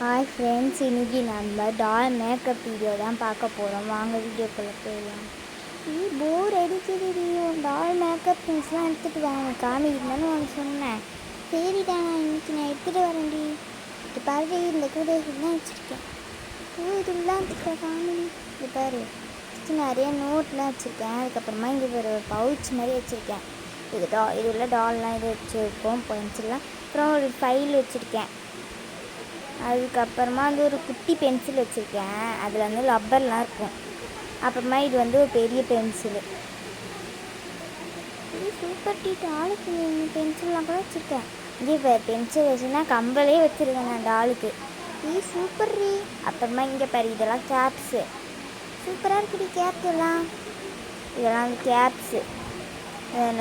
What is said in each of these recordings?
Hi friends, இன்றைக்கி நம்ம டால் makeup video தான் பார்க்க போகிறோம். வாங்க வீடியோக்குள்ளே போயிடலாம். போர் அடிக்குது. டால் மேக்கப் திங்ஸ்லாம் எடுத்துகிட்டு வாங்க காமிக்கிட்டான்னு உனக்கு சொன்னேன். சரிடா, இன்றைக்கி நான் எடுத்துகிட்டு வரேன்டி. இது பாரு, இந்த கூட இதெல்லாம் வச்சுருக்கேன். இதெல்லாம் எடுத்துக்கிற காமி. இது பாரு, நிறைய நோட்லாம் வச்சுருக்கேன். அதுக்கப்புறமா இங்கே ஒரு பவுச் மாதிரி வச்சுருக்கேன். இது உள்ள டால்லாம் இது வச்சுருக்கோம், பென்சில்லாம். அப்புறம் ஒரு ஃபைல் வச்சுருக்கேன். அதுக்கப்புறமா ஒரு குட்டி பென்சில் வச்சுருக்கேன். அதில் ரப்பர்லாம் இருக்கும். அப்புறமா இது ஒரு பெரிய பென்சிலு. சூப்பர் டாலுக்கு பென்சில்லாம் கூட வச்சுருக்கேன். இங்கே இப்போ பென்சில் வச்சுன்னா கம்பலே வச்சுருக்கேன் நான் டாலுக்கு. சூப்பர் ரீ. அப்புறமா இங்கே பாரு, இதெல்லாம் கேப்ஸு. சூப்பராக இருக்குடி கேப்ஸ் எல்லாம். இதெல்லாம் caps.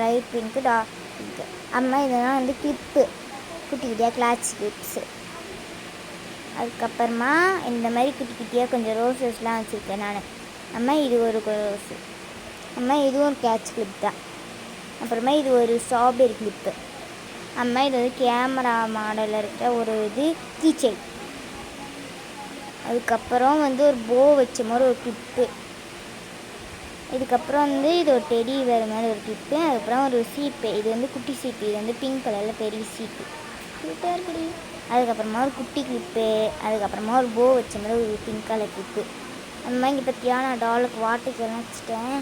Light pink, dark pink. அம்மா இதெல்லாம் கிளிப்பு, குட்டி குட்டியாக கிளாச் கிளிப்ஸு. அதுக்கப்புறமா இந்த மாதிரி குட்டி குட்டியாக கொஞ்சம் ரோஸஸ்லாம் வச்சுருக்கேன் நான். அம்மா இது ஒரு ரோஸு. அம்மா இதுவும் ஒரு கேட்ச் கிளிப் தான். அப்புறமா இது ஒரு ஸ்ட்ராபெரி கிளிப்பு. அம்மா இது கேமரா மாடலில் இருக்கிற ஒரு கீச்செயின். அதுக்கப்புறம் ஒரு போ வச்ச மாதிரி ஒரு கிளிப்பு. இதுக்கப்புறம் இது ஒரு டெடி வேறு மாதிரி ஒரு கிளிப்பு. அதுக்கப்புறம் ஒரு சீப்பு. இது குட்டி சீப்பு. இது பிங்க் கலரில் பெரிய சீப்பு. சூப்பராக இருக்குடி. அதுக்கப்புறமா ஒரு குட்டி கிளிப்பு. அதுக்கப்புறமா ஒரு போ வச்ச மாதிரி ஒரு பிங்க் கலர் கிளிப்பு. அந்த மாதிரி இங்கே பற்றியா நான் டாலுக்கு வாட்டர் கேன்லாம் வச்சுட்டேன்.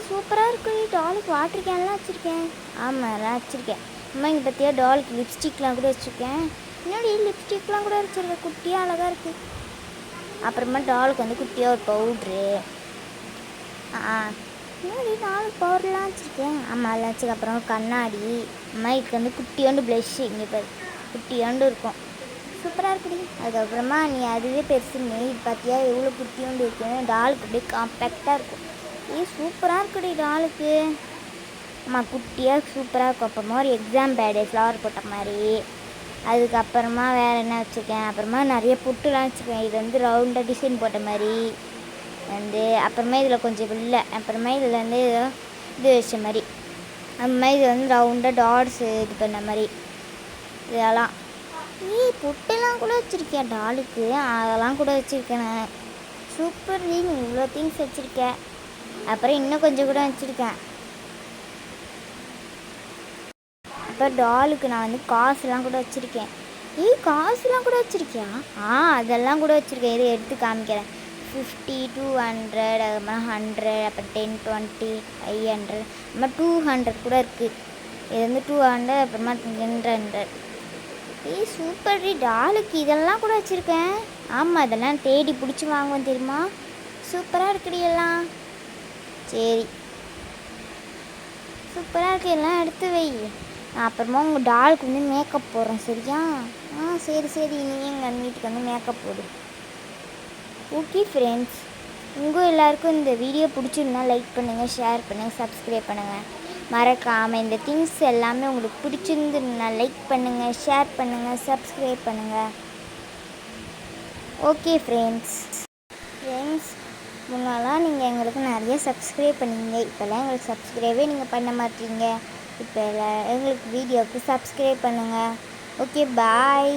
சூப்பராக இருக்குது. டாலுக்கு வாட்டர் கேன்லாம் வச்சுருக்கேன். ஆமாம், எல்லாம் வச்சுருக்கேன். அம்மா இங்கே பற்றியா டாலுக்கு லிப்ஸ்டிக்லாம் கூட வச்சுருக்கேன். முன்னாடி லிப்ஸ்டிக்லாம் கூட வச்சுருக்கேன். குட்டியாக அழகாக இருக்குது. அப்புறமா டாலுக்கு குட்டியாக ஒரு பவுட்ரு. முன்னாடி 4 பவுடர்லாம் வச்சுருக்கேன். ஆமாம், எல்லாம் வச்சுக்க. அப்புறம் கண்ணாடி. அம்மா இதுக்கு குட்டியோண்டு ப்ளஷ்ஷு. இங்கே பாரு, குட்டியோண்டு இருக்கும். சூப்பராக இருக்குடி. அதுக்கப்புறமா நீ அதுவே பெருசுன்னு இது பார்த்தியா எவ்வளோ குட்டியோண்டு இருக்குன்னு. டாலுக்கு அப்படியே காம்பேக்டாக இருக்கும். சூப்பராக இருக்குடி டாலுக்கு. ஆமாம், குட்டியாக சூப்பராக இருக்கும். அப்புறமா ஒரு எக்ஸாம் பேடு ஃப்ளவர் போட்ட மாதிரி. அதுக்கப்புறமா வேறு என்ன வச்சுருக்கேன். அப்புறமா நிறைய புட்டுலாம் வச்சுருக்கேன். இது ரவுண்டாக டிசைன் போட்ட மாதிரி அப்புறமா இதில் கொஞ்சம் இல்லை. அப்புறமா இதில் இது வச்ச மாதிரி. அப்புறமா இது ரவுண்டாக டாட்ஸ் இது பண்ண மாதிரி. இதெல்லாம் புட்டெல்லாம் கூட வச்சுருக்கேன் டாலுக்கு. அதெல்லாம் கூட வச்சுருக்கேன் நான். சூப்பர் நீ இவ்வளோ திங்ஸ் வச்சுருக்கேன். அப்புறம் இன்னும் கொஞ்சம் கூட வச்சுருக்கேன். அப்புறம் டாலுக்கு நான் காசுலாம் கூட வச்சுருக்கேன். காசுலாம் கூட வச்சுருக்கியா? அதெல்லாம் கூட வச்சுருக்கேன். இதை எடுத்து காமிக்கிறேன். 50, 200, அப்புறமா 100, அப்புறம் 10, 20, 500, அப்புறமா 200 கூட இருக்குது. இது 200, அப்புறமா 200. சூப்பர் டாலுக்கு இதெல்லாம் கூட வச்சுருக்கேன். ஆமாம், இதெல்லாம் தேடி பிடிச்சி வாங்குவோம் தெரியுமா. சூப்பராக இருக்குடி எல்லாம். சரி, சூப்பராக இருக்கு. எல்லாம் எடுத்து வை. நான் அப்புறமா உங்கள் டாலுக்கு மேக்கப் போடுறேன், சரியா? சரி, நீ எங்கள் வீட்டுக்கு மேக்கப் போடு. ஓகே ஃப்ரெண்ட்ஸ், உங்கள் எல்லாருக்கும் இந்த வீடியோ பிடிச்சிருந்தா லைக் பண்ணுங்கள், ஷேர் பண்ணுங்கள், சப்ஸ்கிரைப் பண்ணுங்கள். மறக்காமல் இந்த திங்ஸ் எல்லாமே உங்களுக்கு பிடிச்சிருந்துன்னா லைக் பண்ணுங்கள், ஷேர் பண்ணுங்கள், சப்ஸ்கிரைப் பண்ணுங்கள். ஓகே ஃப்ரெண்ட்ஸ், முன்னெல்லாம் நீங்கள் எங்களுக்கு நிறைய சப்ஸ்கிரைப் பண்ணுவீங்க. இப்போல்லாம் எங்களுக்கு சப்ஸ்கிரைபே நீங்கள் பண்ண மாட்டீங்க. இப்போ எங்களுக்கு வீடியோவுக்கு சப்ஸ்கிரைப் பண்ணுங்கள். ஓகே, பாய்.